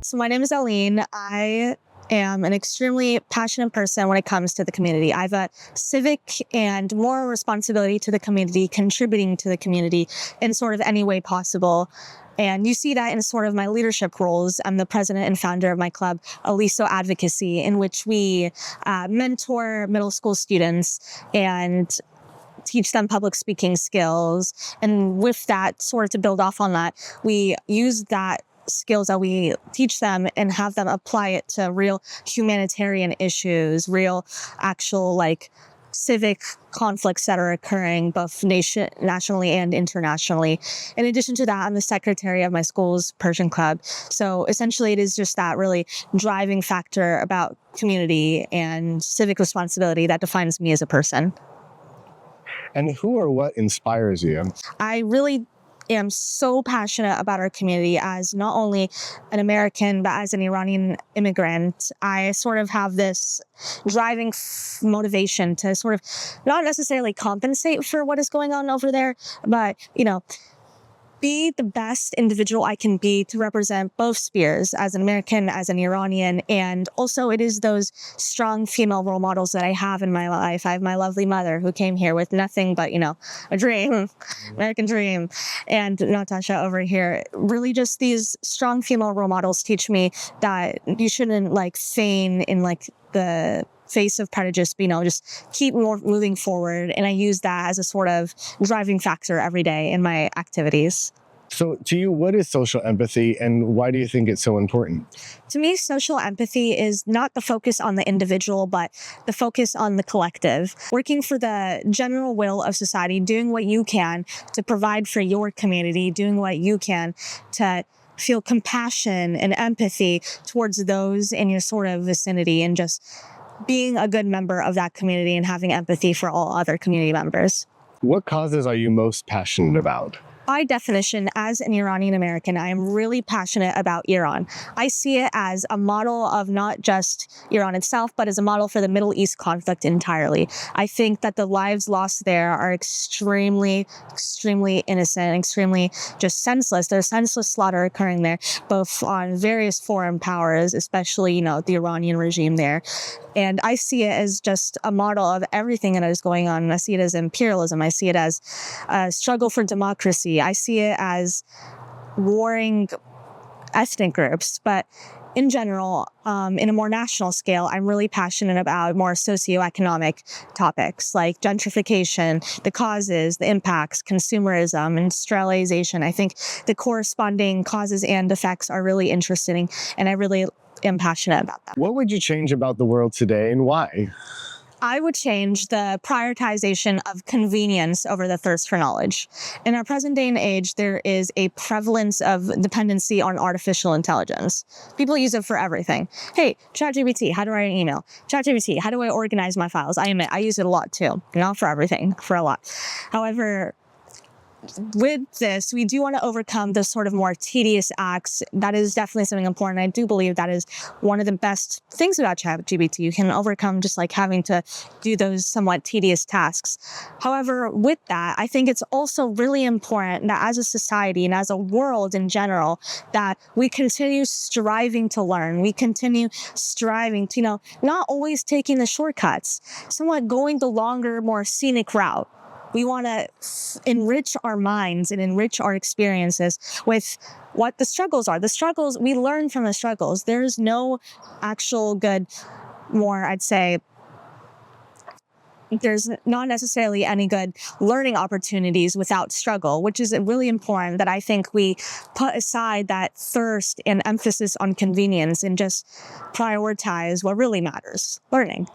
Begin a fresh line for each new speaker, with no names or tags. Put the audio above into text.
So my name is Elin. I am an extremely passionate person when it comes to the community. I have a civic and moral responsibility to the community, contributing to the community in sort of any way possible. And you see that in sort of my leadership roles. I'm the president and founder of my club, Aliso Advocacy, in which we mentor middle school students and teach them public speaking skills. And with that, sort of to build off on that, we use that skills that we teach them and have them apply it to real humanitarian issues, real actual civic conflicts that are occurring both nationally and internationally. In addition to that, I'm the secretary of my school's Persian club. So essentially it is just that really driving factor about community and civic responsibility that defines me as a person.
And who or what inspires you?
I really am so passionate about our community as not only an American, but as an Iranian immigrant. I sort of have this driving motivation to sort of not necessarily compensate for what is going on over there, but, be the best individual I can be to represent both spheres as an American, as an Iranian. And also it is those strong female role models that I have in my life. I have my lovely mother who came here with nothing but, a dream, American dream. And Natasha over here, really just these strong female role models teach me that you shouldn't feign in the face of prejudice, but, just keep moving forward. And I use that as a sort of driving factor every day in my activities.
So to you, what is social empathy and why do you think it's so important?
To me, social empathy is not the focus on the individual, but the focus on the collective. Working for the general will of society, doing what you can to provide for your community, doing what you can to feel compassion and empathy towards those in your sort of vicinity, and just being a good member of that community and having empathy for all other community members.
What causes are you most passionate about?
By definition, as an Iranian American, I am really passionate about Iran. I see it as a model of not just Iran itself, but as a model for the Middle East conflict entirely. I think that the lives lost there are extremely, extremely innocent, extremely just senseless. There's senseless slaughter occurring there, both on various foreign powers, especially, the Iranian regime there. And I see it as just a model of everything that is going on. I see it as imperialism. I see it as a struggle for democracy. I see it as warring ethnic groups. But in general, in a more national scale, I'm really passionate about more socioeconomic topics like gentrification, the causes, the impacts, consumerism, industrialization. I think the corresponding causes and effects are really interesting, and I really am passionate about that.
What would you change about the world today and why?
I would change the prioritization of convenience over the thirst for knowledge. In our present day and age, there is a prevalence of dependency on artificial intelligence. People use it for everything. Hey, ChatGPT, how to write an email? ChatGPT, how do I organize my files? I admit, I use it a lot too. Not for everything, for a lot. However, with this, we do want to overcome the sort of more tedious acts. That is definitely something important. I do believe that is one of the best things about ChatGPT. You can overcome just having to do those somewhat tedious tasks. However, with that, I think it's also really important that as a society and as a world in general, that we continue striving to learn. We continue striving to, not always taking the shortcuts, somewhat going the longer, more scenic route. We want to enrich our minds and enrich our experiences with what the struggles are. The struggles, we learn from the struggles. There's no actual good, I'd say, there's not necessarily any good learning opportunities without struggle, which is really important that I think we put aside that thirst and emphasis on convenience and just prioritize what really matters, learning.